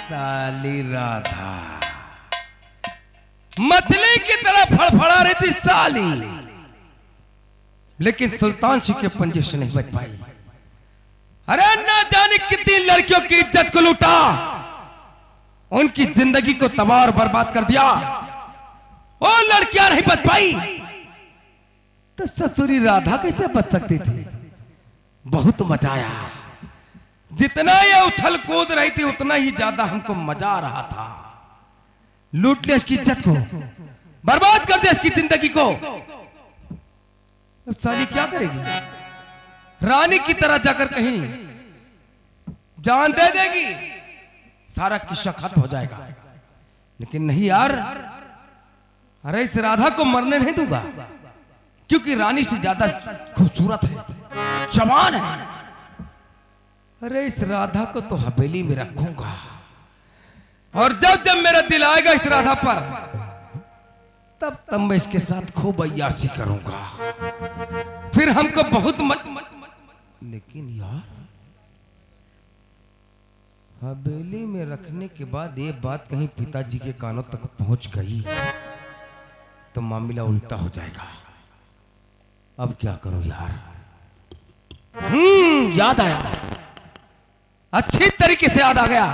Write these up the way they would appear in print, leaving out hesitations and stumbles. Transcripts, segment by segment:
साली राधा मछली की तरह फड़फड़ा रही थी साली, लेकिन सुल्तान सिंह के पंजे से नहीं बच पाई। अरे ना जाने कितनी लड़कियों की इज्जत को लूटा, उनकी जिंदगी को तबाह और बर्बाद कर दिया। वो लड़कियां नहीं बच पाई तो ससुरी राधा कैसे बच सकती थी? बहुत मजा आया। जितना ये उछल कूद रही थी उतना ही ज्यादा हमको मजा आ रहा था। लूट लिया इसकी इज्जत को, बर्बाद कर दिया इसकी जिंदगी को। अब साली क्या करेगी? रानी की तरह जाकर कहीं जान दे देगी, सारा किस्सा खत्म हो जाएगा। लेकिन नहीं यार, अरे इस राधा को मरने नहीं दूंगा, क्योंकि रानी से ज्यादा खूबसूरत है, जवान है। अरे इस राधा को तो हवेली में रखूंगा, और जब जब मेरा दिल आएगा इस राधा पर, तब तब मैं इसके साथ खूब अय्यासी करूंगा। फिर हमको बहुत लेकिन यार, हवेली में रखने के बाद ये बात कहीं पिताजी के कानों तक पहुंच गई तो मामला उल्टा हो जाएगा। अब क्या करूं यार? याद आया, अच्छी तरीके से याद आ गया,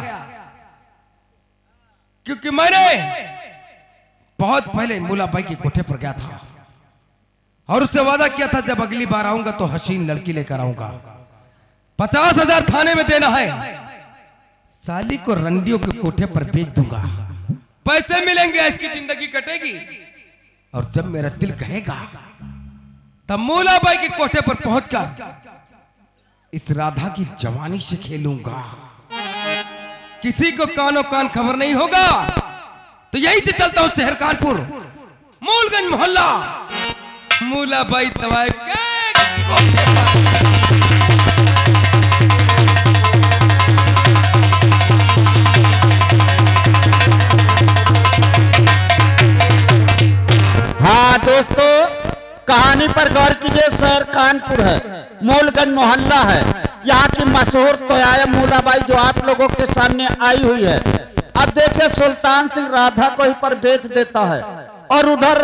क्योंकि मैंने बहुत पहले मूला बाई के कोठे पर गया था और उससे वादा किया था जब अगली बार आऊंगा तो हसीन लड़की लेकर आऊंगा। 50,000 थाने में देना है, साली को रंडियों के कोठे पर बेच दूंगा, पैसे मिलेंगे, इसकी जिंदगी कटेगी। और जब मेरा दिल कहेगा तब मूला बाई के कोठे पर पहुंचकर इस राधा की जवानी से खेलूंगा। किसी को कानो कान खबर नहीं होगा। तो यही से चलता हूं शहर कानपुर, मूलगंज मोहल्ला, मूला बाई तवायब के कोठे पर। हाँ दोस्तों, कहानी पर गौर कीजिए। शहर कानपुर है, मूलगंज मोहल्ला है। यहाँ की मशहूर तोयाया मूला बाई जो आप लोगों के सामने आई हुई है। अब देखिए, सुल्तान सिंह राधा को ही पर बेच देता है और उधर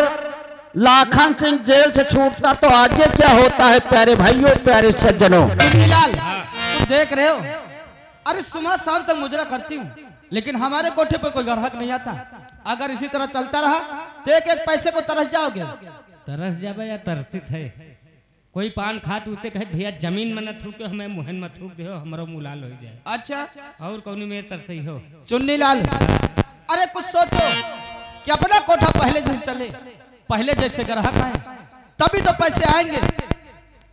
लाखन सिंह जेल से छूटता, तो आगे क्या होता है प्यारे भाइयों, प्यारे सज्जनों? बिलाल, तुम देख रहे हो, अरे सुबह शाम तक मुजरा करती हूँ, लेकिन हमारे कोठे पर कोई ग्राहक नहीं आता। अगर इसी तरह चलता रहा तो एक एक पैसे को तरस जाओगे। तरस जाबे या तरसित है? कोई पान खात उसे कहे भैया जमीन में न थूके, हमें मुहन में थूक दे, हमारो मुंह लाल हो जाए। अच्छा, और कौन मेरे तरस ही हो? चुन्नी लाल, अरे कुछ सोचो कि अपना कोठा पहले जैसे चले, पहले जैसे ग्राहक आए तभी तो पैसे आएंगे।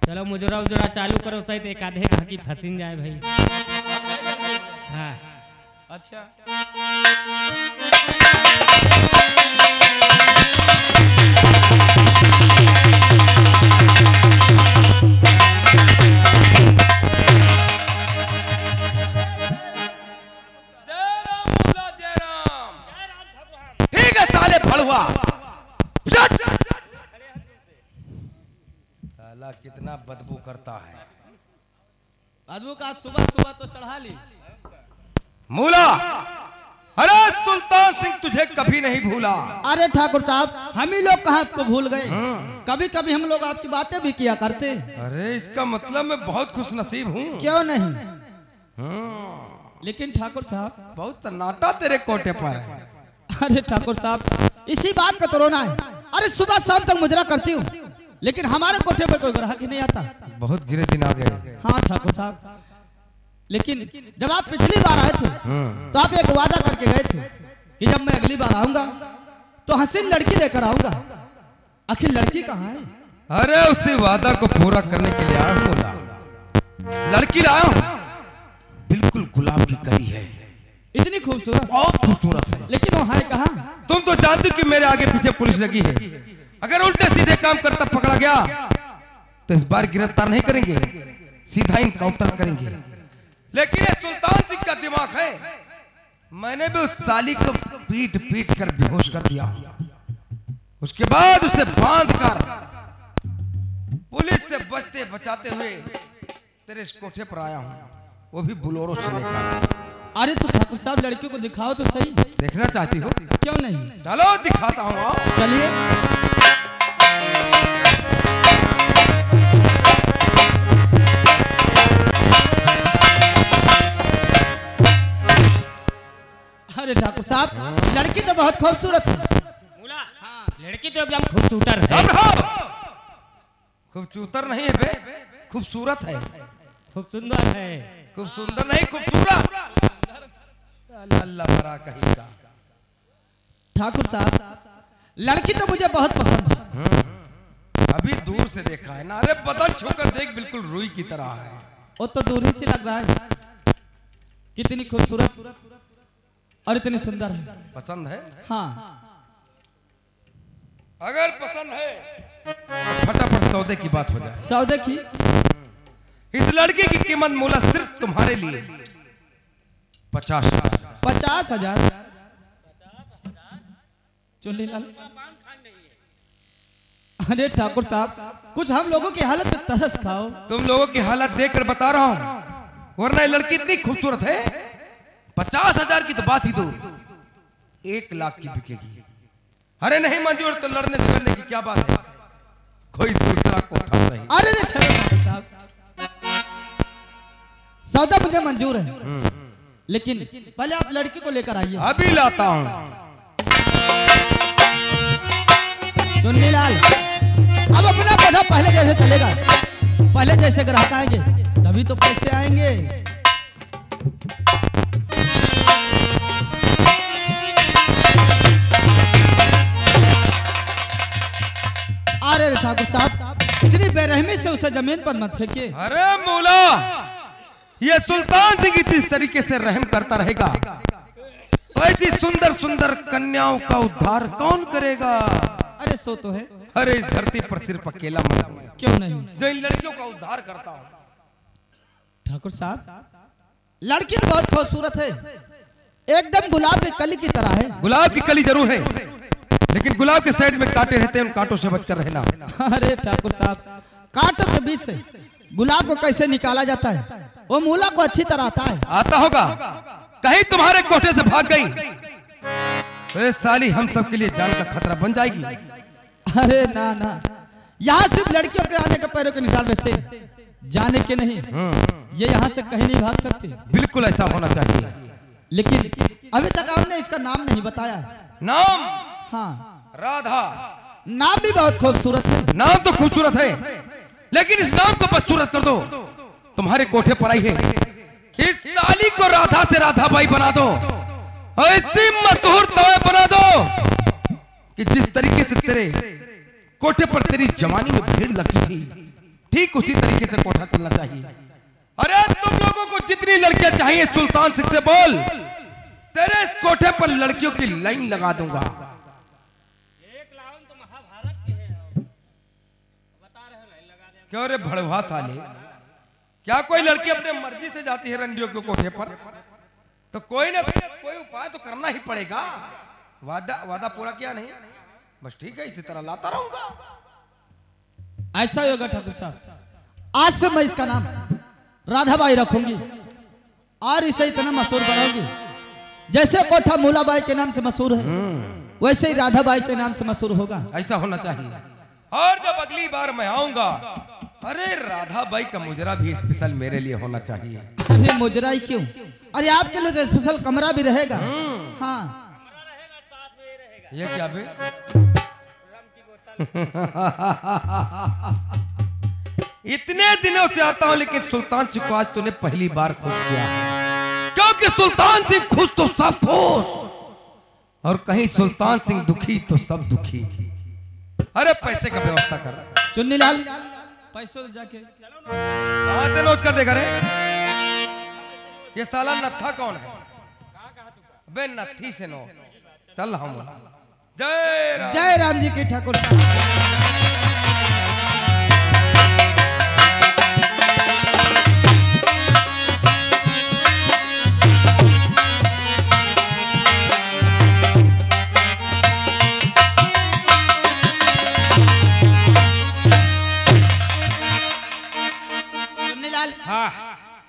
चलो मुजरा उजरा चालू करो, सही तो एक आधे कहा की फंसिन जाए भाई। हाँ अच्छा, ठीक है साले भड़ुआ, साला कितना बदबू करता है। बदबू का सुबह सुबह तो चढ़ा ली। मूला, अरे सुल्तान सिंह तुझे कभी नहीं भूला। अरे ठाकुर साहब, हम ही लोग कहाँ आपको भूल गए? कभी कभी हम लोग आपकी बातें भी किया करते। अरे इसका मतलब मैं बहुत खुश नसीब हूँ। क्यों नहीं? लेकिन ठाकुर साहब, बहुत सन्नाटा तेरे कोठे पर है। अरे ठाकुर साहब, इसी बात का तो रोना है। अरे सुबह शाम तक मुजरा करती हूँ, लेकिन हमारे कोठे पर कोई ग्राहक ही नहीं आता। बहुत गिरे दिन आ गए। हाँ ठाकुर साहब, लेकिन जब आप पिछली बार आए थे तो आप एक वादा करके गए थे कि जब मैं अगली बार आऊंगा तो हसीन लड़की लेकर आऊंगा। आखिर लड़की कहाँ है? अरे उसी वादा को पूरा करने के लिए आया हूँ। लड़की लाया हूँ, बिल्कुल गुलाब की कली है, इतनी खूबसूरत, बहुत खूबसूरत है। लेकिन वो है कहाँ? तुम तो जानती कि मेरे आगे पीछे पुलिस लगी है। अगर उल्टे सीधे काम करता पकड़ा गया तो इस बार गिरफ्तार नहीं करेंगे, सीधा इनकाउंटर करेंगे। लेकिन ये सुल्तान सिंह का दिमाग है, मैंने भी उस साली को पीट पीट कर बेहोश कर दिया। उसके बाद उसे बांध कर पुलिस से बचते बचाते हुए तेरे इस कोठे पर आया हूँ, वो भी बुलोरो से लेकर। अरे तो ठाकुर साहब लड़कियों को दिखाओ तो सही। देखना चाहती हो? क्यों नहीं, चलो दिखाता हूँ। आओ। चलिए। अरे ठाकुर साहब लड़की तो बहुत खूबसूरत है। मूला लड़की तो एकदम खूबसूरत है। खूबसूरत नहीं है बे, खूबसूरत है। खूब सुंदर है। खूब सुंदर नहीं, खूबसूरत। अल्लाह करा कहीं का। ठाकुर साहब लड़की तो मुझे बहुत पसंद है। अभी दूर से देखा है ना, अरे बदन छूकर देख, बिल्कुल रूई की तरह है। वो तो दूर ही से लग रहा है। कितनी खूबसूरत और इतनी सुंदर है। पसंद है? हाँ। अगर पसंद है तो फटाफट सौदे की बात हो जाए। सौदे की? इस लड़की की कीमत मूला सिर्फ तुम्हारे लिए 50,000। 50,000? चुन्नी लाल। अरे ठाकुर साहब कुछ हम लोगों की हालत में तरस खाओ। तुम लोगों की हालत देखकर बता रहा हूँ, वरना ये लड़की इतनी खूबसूरत है, 50,000 की तो बात ही दूर, 1 लाख की बिकेगी। अरे नहीं मंजूर तो लड़ने झगड़ने की क्या बात है, कोई दूसरा कोठा नहीं। अरे ठाकुर साहब सौदा मुझे मंजूर है, लेकिन पहले आप लड़की को लेकर आइए। अभी लाता हूँ। चुन्नी लाल अब अपना कोठा पहले जैसे चलेगा। पहले जैसे ग्राहक आएंगे तभी तो पैसे आएंगे। अरे ठाकुर साहब इतनी बेरहमी से उसे जमीन पर मत फेंकिए। अरे मूला, ये सुल्तान सिंह इस तरीके से रहम करता रहेगा तो ऐसी सुंदर सुंदर कन्याओं का उद्धार कौन करेगा? अरे सो तो है। अरे इस धरती पर सिर्फ अकेला मैं हूं क्यों नहीं, जो इन लड़कियों का उद्धार करता हूँ। ठाकुर साहब लड़की तो बहुत खूबसूरत है, एकदम गुलाब की कली की तरह है। गुलाब की कली जरूर है, लेकिन गुलाब के साइड में कांटे रहते हैं, उन कांटों से बचकर रहना। अरे ठाकुर साहब कांटों के बीच से गुलाब को कैसे निकाला जाता है, वो मूला को अच्छी तरह आता है। आता होगा, कहीं तुम्हारे कोठे से भाग गई तो ये साली हम सब के लिए जान का खतरा बन जाएगी। अरे ना ना, यहाँ सिर्फ लड़कियों के आने के पैरों के निशान रहते हैं, जाने के नहीं। ये यहाँ से कहीं नहीं भाग सकती। बिल्कुल ऐसा होना चाहिए। लेकिन अभी तक आपने इसका नाम नहीं बताया। नाम? हाँ राधा। नाम भी बहुत खूबसूरत है। नाम तो खूबसूरत है, लेकिन इस नाम को बदसूरत कर दो। तुम्हारे कोठे पर आई है, इस साली को राधा से राधा बाई बना दो और इसी मशहूर तवे बना दो कि जिस तरीके से तेरे कोठे पर तेरी जवानी में भीड़ लगती थी, ठीक उसी तरीके से कोठा चलना चाहिए। अरे तुम लोगों को जितनी लड़कियां चाहिए सुल्तान सिंह से बोल, तेरे इस कोठे पर लड़कियों की लाइन लगा दूंगा। क्यों रे भड़वा साले, क्या कोई लड़की अपने मर्जी से जाती है रंडियों के कोठे पर? तो कोई ना कोई उपाय तो करना ही पड़ेगा। वादा पूरा किया नहीं, बस ठीक है, इसी तरह लाता रहूंगा। ऐसा ही होगा ठाकुर साहब, आज से मैं इसका नाम राधाबाई रखूंगी और इसे इतना मशहूर बनाऊंगी। जैसे कोठा मूलाबाई के नाम से मशहूर है, वैसे ही राधाबाई के नाम से मशहूर होगा। ऐसा होना चाहिए। और जब अगली बार मैं आऊंगा, अरे राधाबाई का मुजरा भी स्पेशल मेरे लिए होना चाहिए। अरे मुजरा ही क्यों, अरे आपके लिए स्पेशल कमरा भी रहेगा। हाँ ये क्या बे? इतने दिनों से आता हूं, लेकिन सुल्तान सिंह को आज तूने पहली बार खुश किया, क्योंकि सुल्तान सिंह खुश तो सब खुश, और कहीं सुल्तान सिंह दुखी तो सब दुखी। अरे पैसे का व्यवस्था कर। चुन्नी लाल पैसों जाके कहां से नोट कर देगा रे? ये साला नत्था कौन है? बे नत्थी से नोट चल। हम जय राम। जय राम जी की ठाकुर साहब।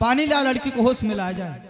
पानी ला लड़की को होश में लाया जाए।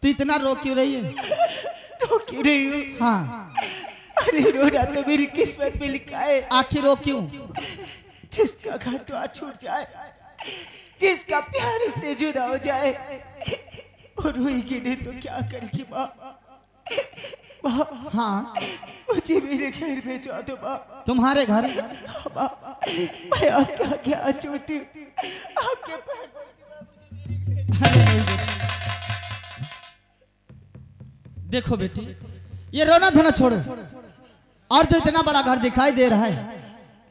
तू इतना रो क्यों रही है? रो क्यों रही हूँ? हाँ, अरे रोना तो मेरी किस्मत में लिखा है। आखिर रो क्यों? जिसका घर द्वार छूट जाए, जिसका प्यार उससे जुदा हो जाए, और रोएगी नहीं तो क्या करेगी माँ? माँ, हाँ, मुझे मेरे घर में जाओ दो माँ। तुम्हारे घर? माँ, मैं आपके आगे हाथ जोड़ती हूँ, आपके पैर। अरे नहीं बेटी। देखो बेटी, ये रोना धोना छोड़ो, और जो इतना बड़ा घर दिखाई दे रहा है,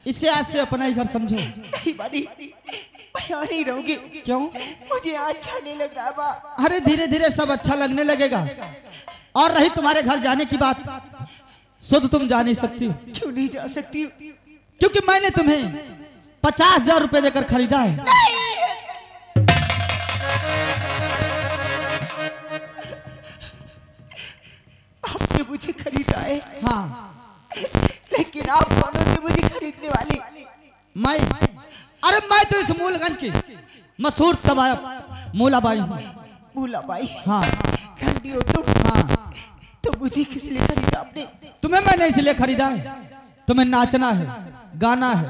इसे आज से अपना ही घर समझो। नहीं मानी, मैं यहाँ नहीं रहूंगी। क्यों? मुझे अच्छा नहीं लग रहा माँ। अरे धीरे धीरे सब अच्छा लगने लगेगा। और रही तुम्हारे घर जाने की बात, शुद्ध तुम जा नहीं सकती हो। क्यों नहीं जा सकती? क्योंकि मैंने तुम्हें 50,000 रुपए देकर खरीदा है। आपने मुझे खरीदा है। हाँ, लेकिन आप कौन से मुझे खरीदने वाली? मैं, अरे मैं तो इस मूलगंज की मशहूर तबायब मूलाबाई हूँ। मूलाबाई? हाँ ठंडी हो तुम? हाँ। तो मुझे किस लिए खरीदा आपने? तुम्हें मैंने इसलिए खरीदा है, तुम्हें नाचना है, गाना है,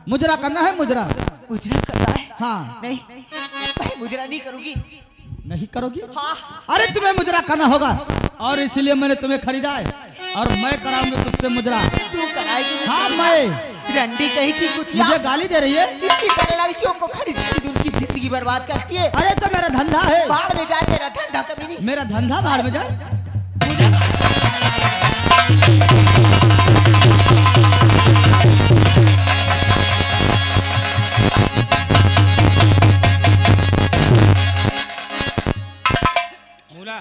मुजरा करना है। मुजरा? मुजरा करना है? हाँ। नहीं, मैं मुजरा नहीं करूंगी। नहीं करोगी? हाँ। अरे तुम्हें मुजरा करना होगा, और इसलिए मैंने तुम्हें खरीदा है, और मैं कराऊंगा तुझसे मुजरा। तू कराएगी? हाँ मैं। रंडी कहीं की कुतिया मुझे गाली दे रही है? इसी तरह लड़कियों को खरीद उनकी जिंदगी बर्बाद करती है। अरे तो मेरा धंधा है। बाहर में जाए, तेरा धंधा कभी नहीं। मेरा धंधा बाहर में जाए? मूला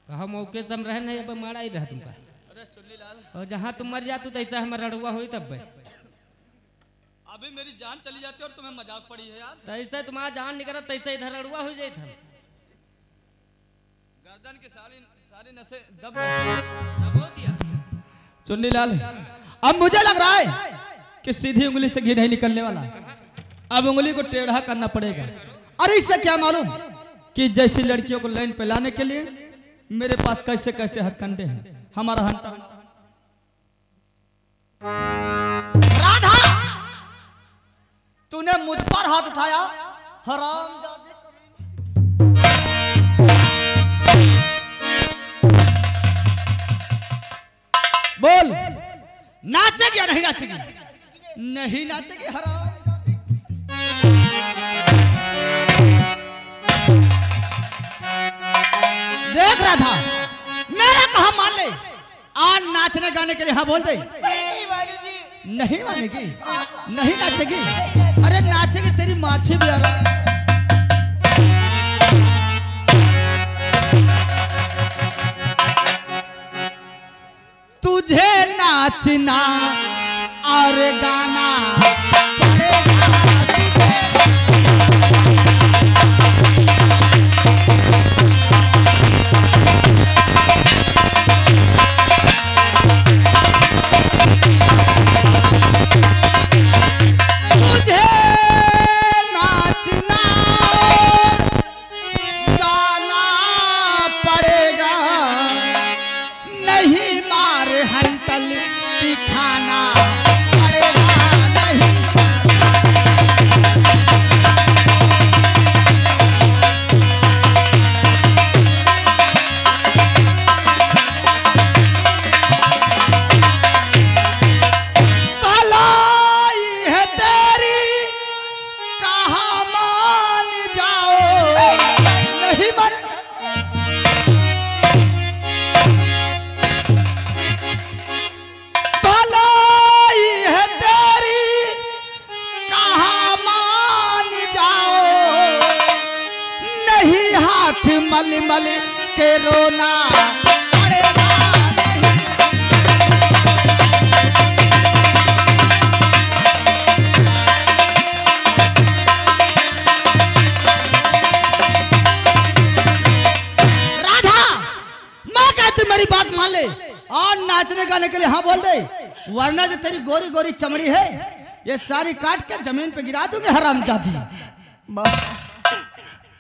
कहा मौके से हम रहन है, अब मारा ही रहा तुमका। और जहाँ तुम मर जातू तैसा हमारा रड़ुआ हुई तब भाई। अभी मेरी जान चली जाती और तुम्हें मजाक पड़ी है यार। तैसे तुम्हारा जान निकला तैसे इधर रड़ुआ हो जाए था। गर्दन की सारी नसें दब दिया। चुन्नीलाल, अब मुझे लग रहा है कि सीधी उंगली से घी नहीं निकलने वाला, अब उंगली को टेढ़ा करना पड़ेगा। अरे इससे क्या मालूम कि जैसी लड़कियों को लाइन पे लाने के लिए मेरे पास कैसे कैसे हथकंडे हैं। हमारा हंटा राधा, तूने मुझ पर हाथ उठाया, हरामजादे। बोल, नाचेगी या नहीं नाचेगी? नहीं नाचेगी हरामजादे। देख रहा था, मेरा कहा मान ले, आज नाचने गाने के लिए हाँ बोल दे। नहीं मानूंगी। नहीं मानेगी? नहीं नाचेगी? अरे नाचेगी, तेरी माछी भी आ रहा। तुझे नाचना और गाना पड़ेगा तुझे। तुझे नाचना और गाना पड़ेगा, नहीं मार हंटल की खाना पड़ेगा नहीं। भलाई है तेरी कहाँ मान जाओ, नहीं मन। भलाई मल मल के रोना पड़ेगा नहीं। राधा, मैं कहती मेरी बात मान ले और नाचने गाने के लिए हाँ बोल दे, वरना जो तेरी गोरी गोरी चमड़ी है ये सारी काट के जमीन पे गिरा दूंगे हरामजादी। माँ,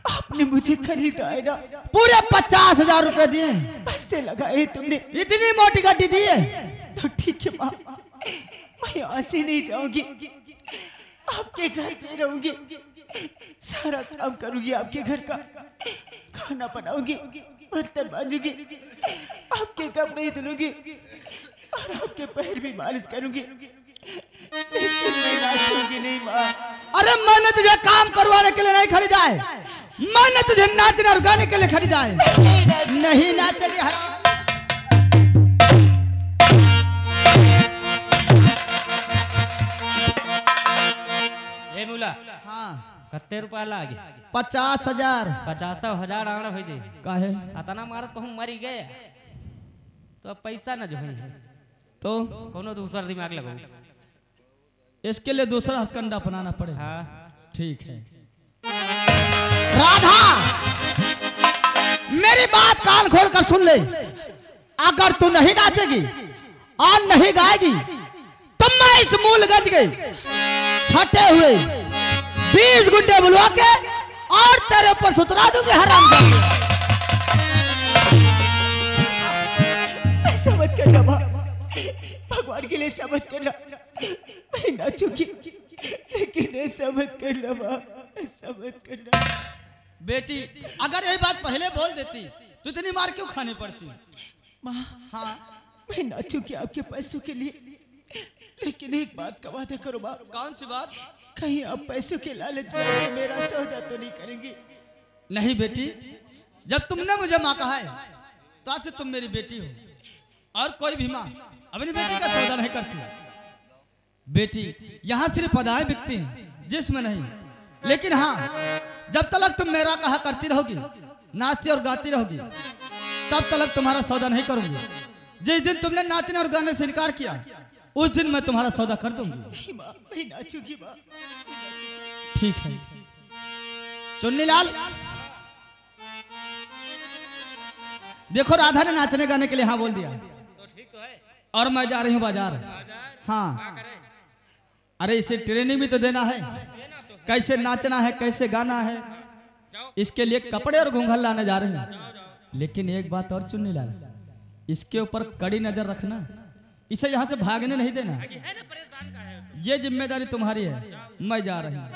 आपने मुझे खरीदा है ना, पूरे 50,000 रुपए दिए, पैसे लगाए तुमने, इतनी मोटी गड्डी दी है। तो ठीक है माँ, मैं यहाँ से नहीं जाऊंगी, आपके घर पे रहूंगी, सारा काम करूंगी आपके घर का, खाना बनाऊंगी, बर्तन मांजूंगी, आपके कपड़े धुलूंगी और आपके पैर भी मालिश करूंगी, लेकिन मैं नाचूंगी नहीं माँ। अरे मैंने तुझे काम करवाने के लिए नहीं खरीदा है, मैंने तुझे नाचने और गाने के लिए खरीदा है। नहीं नाचेगी हराम। ए मूला हाँ, कत्ते रुपया लागे? 50,000। 50,000 आना भाई जी, काहे? अतना मारत कहूँ मरी गए तो अब पैसा न जो है तो कोनो दूसरा दिमाग लगाओ। इसके लिए दूसरा हथकंडा अपनाना पड़ेगा। हाँ ठीक है। राधा, मेरी बात कान खोल कर सुन ले, अगर तू नहीं नाचेगी और नहीं गाएगी तो मैं इस मूल गज के छठे हुए 20 गुंडे बुलवा के और तेरे ऊपर सुतरा दूंगी हरामजादी। ऐसा मत करना माँ, भगवान के लिए ऐसा मत करना, मैं नाचूंगी लेकिन ऐसा मत करना माँ, ऐसा मत करना। बेटी, अगर यही बात पहले बोल देती तो इतनी मार क्यों खानी पड़ती? माँ, हाँ, मैं नाचूंगी आपके पैसों के लिए, लेकिन एक बात का वादा करो माँ। कौन सी बात? कहीं आप पैसों के लालच में आके मेरा सौदा तो नहीं करेंगी? नहीं बेटी, जब तुमने मुझे माँ कहा है तो आज से तुम मेरी बेटी हो, और कोई भी माँ अपनी बेटी का सौदा नहीं करती। बेटी, यहाँ सिर्फ अदाएं बिकती हैं, जिस्म नहीं। लेकिन हाँ, जब तक तुम मेरा कहा करती रहोगी, नाचती और गाती रहोगी, तब तक तुम्हारा सौदा नहीं करूंगी। जिस दिन तुमने नाचने और गाने से इनकार किया, उस दिन मैं तुम्हारा सौदा कर दूंगी। नहीं माँ, मैं नाचूंगी माँ। ठीक है। चुन्नी लाल, देखो राधा ने नाचने गाने के लिए हाँ बोल दिया, तो ठीक तो है। और मैं जा रही हूँ बाजार। हाँ, अरे इसे ट्रेनिंग भी तो देना है, कैसे नाचना है, कैसे गाना है, इसके लिए कपड़े और घूंघट लाने जा रहे हैं। लेकिन एक बात और चुन्नी लाल, इसके ऊपर कड़ी नजर रखना, इसे यहाँ से भागने नहीं देना। ये जिम्मेदारी तुम्हारी है, मैं जा रही हूँ।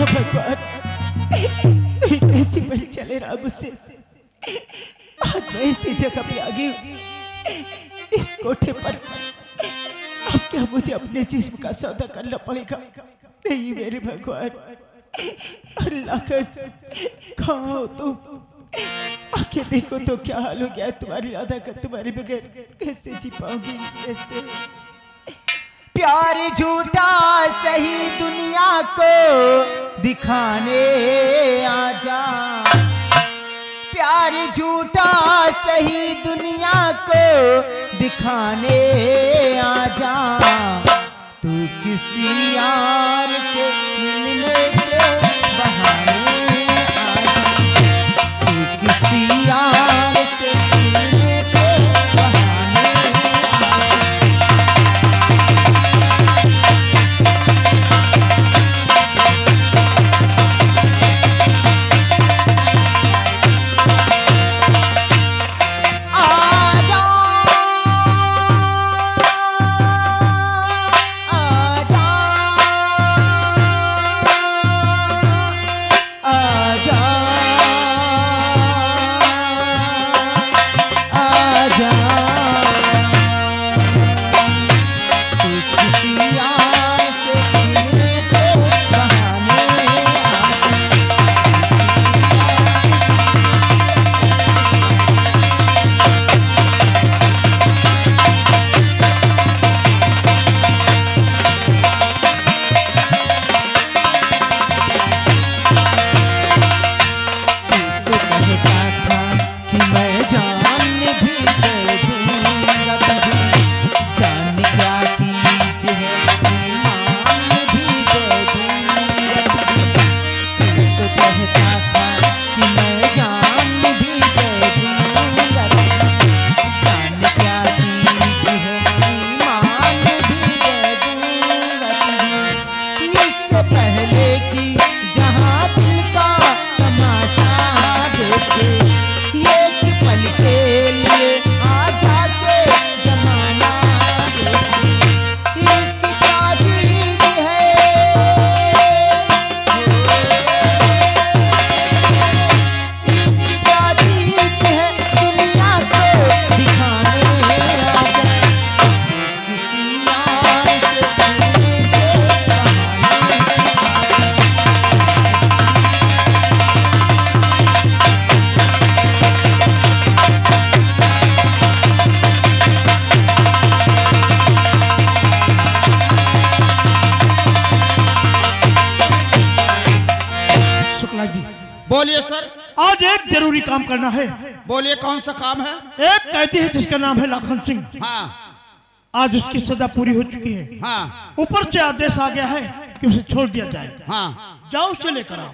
भगवान, कैसी बड़ी चले रहा मुझसे, आज मैं इसी जगह पे आ गई हूँ, इस कोठे पर। अब क्या मुझे अपने जिस्म का सौदा करना पड़ेगा? नहीं मेरे भगवान, अल्लाह कर, कहाँ हो तुम? आके देखो तो क्या हाल हो गया है तुम्हारी राधा का, तुम्हारे बगैर कैसे जी पाओगी? कैसे? प्यार झूठा सही दुनिया को दिखाने आजा, प्यार झूठा सही दुनिया को दिखाने आजा, तू किसी यार के मिलने के बहाने आजा, तू किसी यार से मिलने के बहाने आजा। बोलिए सर। आज एक जरूरी काम करना है। बोलिए कौन सा काम है? एक कैदी है जिसका नाम है लाखन सिंह। हाँ आज उसकी सजा पूरी हो चुकी है। हाँ ऊपर से आदेश आ गया है कि उसे छोड़ दिया जाए। हाँ जाओ उसे लेकर आओ।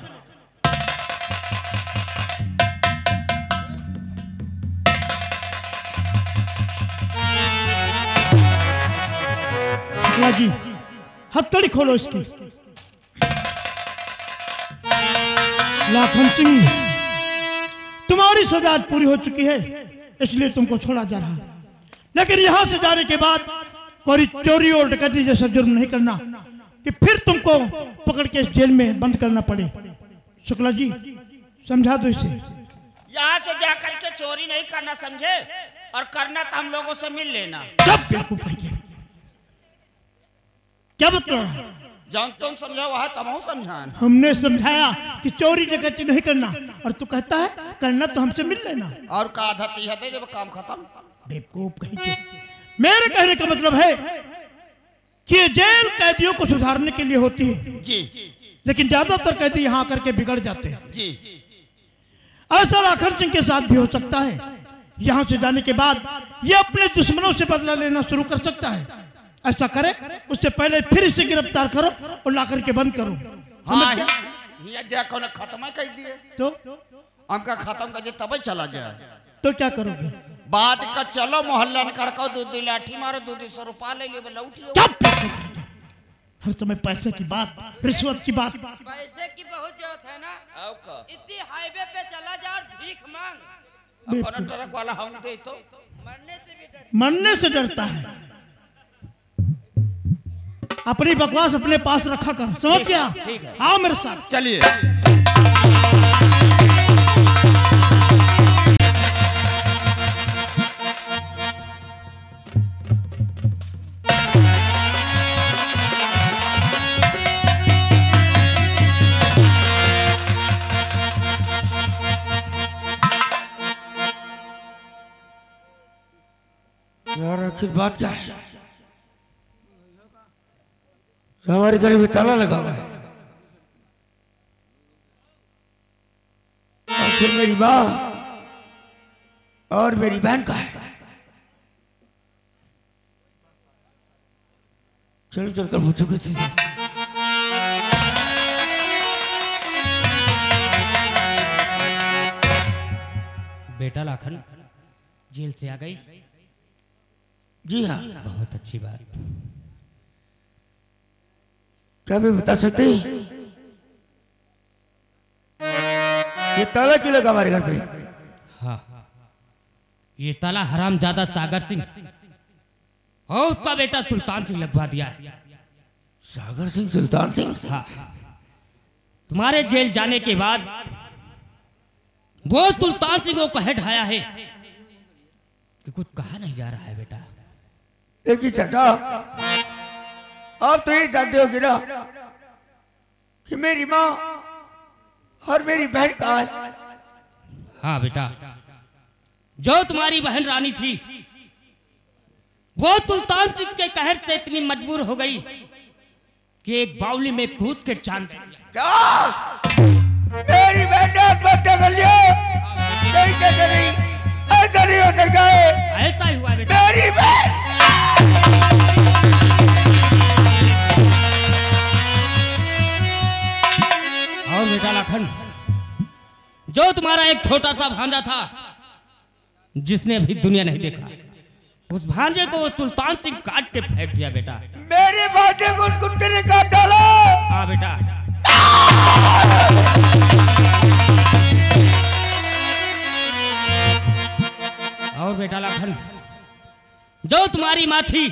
शुक्ला जी हथकड़ी खोलो इसकी। लाखन सिंह तुम्हारी सजा आज पूरी हो चुकी है, इसलिए तुमको छोड़ा जा रहा है। लेकिन यहां से जाने के बाद कोई चोरी और डकैती जैसा जुर्म नहीं करना कि फिर तुमको पकड़ के जेल में बंद करना पड़े। शुक्ला जी समझा दो इसे। यहाँ से जाकर के चोरी नहीं करना, समझे? और करना तो हम लोगों से मिल लेना। जब बेवकूफ है क्या मतलब? जब तुम समझा वहाँ तब समझान। हमने समझाया कि चोरी डकैती नहीं करना और तू कहता है करना तो हमसे मिल लेना। और का आदत है जब काम खत्म। बेवकूफ कहीं के। मेरे कहने का मतलब है कि ये जेल कैदियों को सुधारने के लिए होती है जी, लेकिन ज्यादातर कैदी यहाँ आकर के बिगड़ जाते हैं जी। ऐसा लाखन सिंह के साथ भी हो सकता है। यहाँ से जाने के बाद ये अपने दुश्मनों से बदला लेना शुरू कर सकता है। ऐसा करे उससे पहले फिर इसे गिरफ्तार करो और लाकर के बंद करो। हाँ, ये खत्म कर दिए तो हमका खत्म कर दिए तब चला जाए। तो क्या करोगे? बात का चलो मोहल्ला निकड़को 2 लाठी मारो 200 रुपया ले ले लौटियो। हर समय पैसे की बात, रिश्वत की बात। पैसे की बहुत जरूरत है ना। इतनी हाईवे पे चला जा और भीख मांग। अपना ट्रक वाला हम दे तो मरने से डरता है। अपनी बकवास अपने पास रखा कर, समझ गया? आओ मेरे साथ चलिए। यार आखिर बात क्या है? हमारे घर में ताला लगा हुआ है। आखिर मेरी माँ और मेरी बहन का है। चलो चलकर पूछो किसी से। बेटा लाखन जेल से आ गई? जी हाँ। बहुत अच्छी बात। क्या भी बता सकते? ये ताला क्यों लगा हमारे घर पे? हाँ, ये ताला हरामजादा सागर सिंह और उसका बेटा सुल्तान सिंह लगवा दिया है। सागर सिंह, सुल्तान सिंह? हाँ, तुम्हारे जेल जाने के बाद वो सुल्तान सिंह को कहे ढाया है कि कुछ कहा नहीं जा रहा है बेटा। देखिए चाचा, आप तो ये जानते हो ना कि मेरी माँ और मेरी बहन कहाँ है? हाँ बेटा, जो तुम्हारी बहन रानी थी वो सुल्तान सिंह के कहर से इतनी मजबूर हो गई कि एक बावली में कूद के चांद दे दिया। क्या? मेरी बहन ने आत्महत्या कर लिया? नहीं चाचा, नहीं, ऐसा नहीं हो सकता है। ऐसा ही हुआ बेटा। मेरी बहन और बेटा लाखन, जो तुम्हारा एक छोटा सा भांजा था जिसने अभी दुनिया नहीं देखा, उस भांजे को सुल्तान सिंह काट के फेंक दिया बेटा। मेरे भांजे को उस कुत्ते ने काट डाला? हाँ बेटा। और बेटा लाखन, जो तुम्हारी माँ थी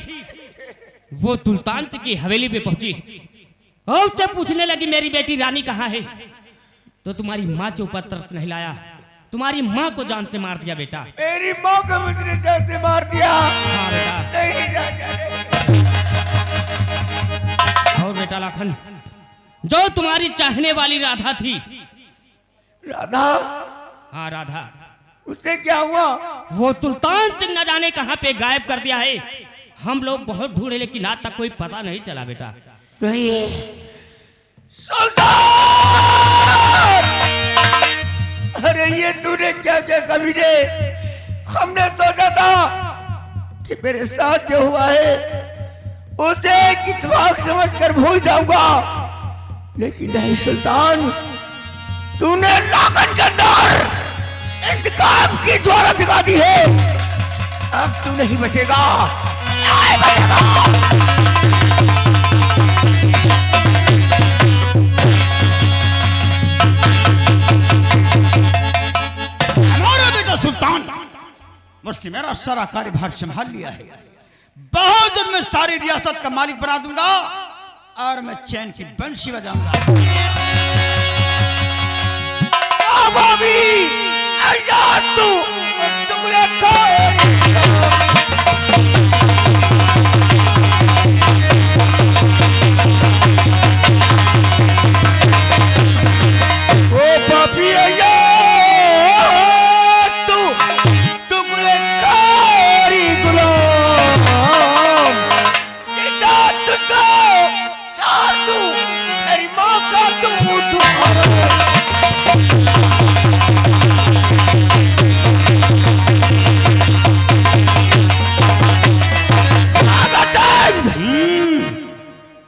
वो सुल्तान सिंह की हवेली पे पहुंची और जब पूछने लगी मेरी बेटी रानी कहाँ है, तो तुम्हारी माँ के ऊपर तरस नहीं लाया, तुम्हारी माँ को जान से मार दिया बेटा। मेरी माँ को मुझे जान से मार दिया? हाँ बेटा। नहीं चाचा, नहीं। और बेटा लाखन, जो तुम्हारी चाहने वाली राधा थी। राधा? हाँ राधा। उससे क्या हुआ? वो सुल्तान सिंह न जाने कहाँ पे गायब कर दिया है। हम लोग बहुत ढूंढे लेकिन आज तक कोई पता नहीं चला बेटा। नहीं है। सुल्तान! अरे ये तूने क्या क्या कमीने, हमने सोचा था कि मेरे साथ जो हुआ है उसे इत्तेफाक समझकर भूल जाऊंगा, लेकिन नहीं सुल्तान, तूने लागन के अंदर इंतकाम की ज्वाला दिखा दी है। अब तू नहीं बचेगा, नहीं बचेगा। सुल्तान मुझने मेरा सारा कार्यभार संभाल लिया है। बहुत जल्द मैं सारी रियासत का मालिक बना दूंगा और मैं चैन की बंशी बजाऊंगा।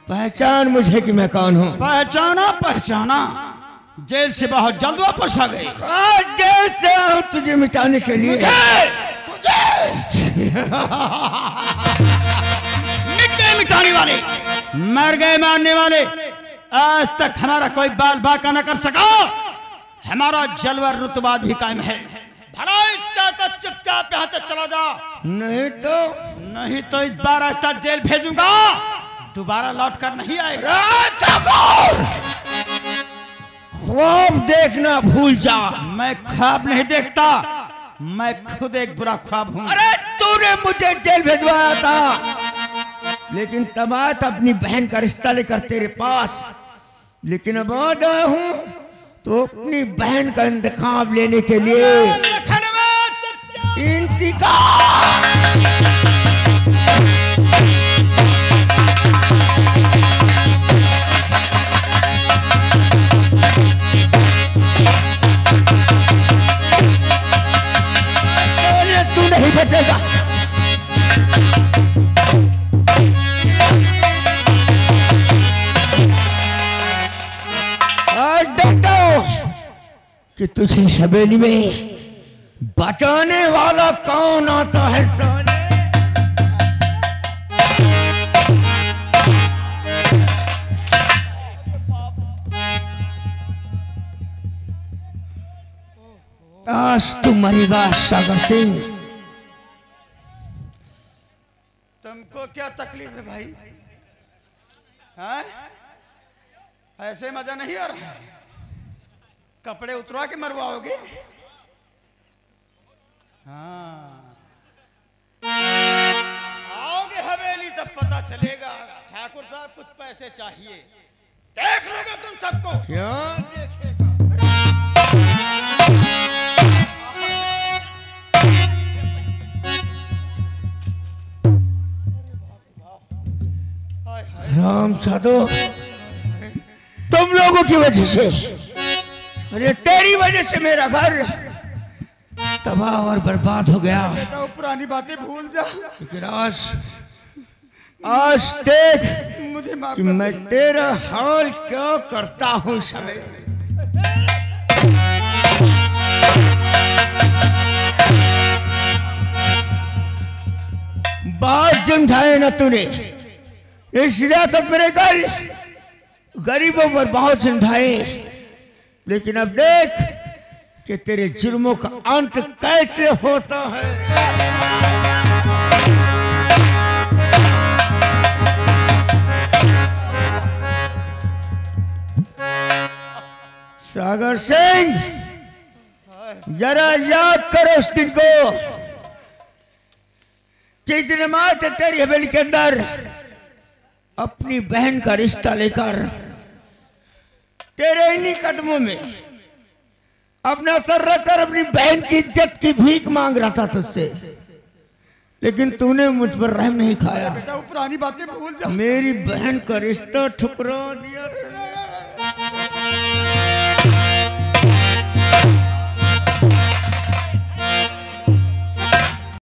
पहचान मुझे कि मैं कौन हूँ। पहचाना पहचाना, जेल से बहुत जल्द वापस आ गए। जेल से आऊं तुझे मिटाने के लिए। तुझे मिट गए मिटाने वाले, मर गए मारने वाले। आज तक हमारा कोई बाल बाका न कर सका। हमारा जलवा रुतबा भी कायम है। भला चाहता चुपचाप यहाँ से चला जा, नहीं तो इस बार ऐसा जेल भेजूंगा दोबारा लौट कर नहीं आएगा। ख्वाब देखना भूल जा। मैं ख्वाब नहीं देखता, मैं खुद एक बुरा ख्वाब हूँ। अरे तूने मुझे जेल भेजवाया था, लेकिन तब आया था अपनी बहन का रिश्ता लेकर तेरे पास। लेकिन अब आ गया हूँ तो अपनी बहन का इंतकाम लेने के लिए। इंतकाम तू नहीं बचेगा। और देखता हूं कि तुझे हवेली में बचाने वाला कौन आता है। साले आज तू मरेगा सागर सिंह। तुमको क्या तकलीफ है भाई? हाँ? ऐसे मजा नहीं आ रहा है? कपड़े उतरवा के मरवाओगे? हाँ, आओगे हवेली तब पता चलेगा। ठाकुर साहब कुछ पैसे चाहिए, देख लोगे तुम सबको। क्या देखेगा? राम साधो, तुम लोगों की वजह से, अरे तेरी वजह से मेरा घर तबाह और बर्बाद हो गया। बेटा वो पुरानी बातें भूल जा। लेकिन आज देख मुझे माफ कि मैं तेरा हाल क्या करता हूँ। समय बात समझाए ना तूने। इस रियासत में रहकर गरीबों पर बहुत समझाए, लेकिन अब देख कि तेरे जुर्मों का अंत कैसे होता है। सागर सिंह, जरा याद करो उस दिन को जिस दिन मां तेरी हवेली के अंदर अपनी बहन का रिश्ता लेकर तेरे इन्हीं कदमों में अपना सर रखकर अपनी बहन की इज्जत की भीख मांग रहा था तुझसे, लेकिन तूने मुझ पर रहम नहीं खाया। बेटा वो पुरानी बातें भूल जा। मेरी बहन का रिश्ता ठुकरा दिया।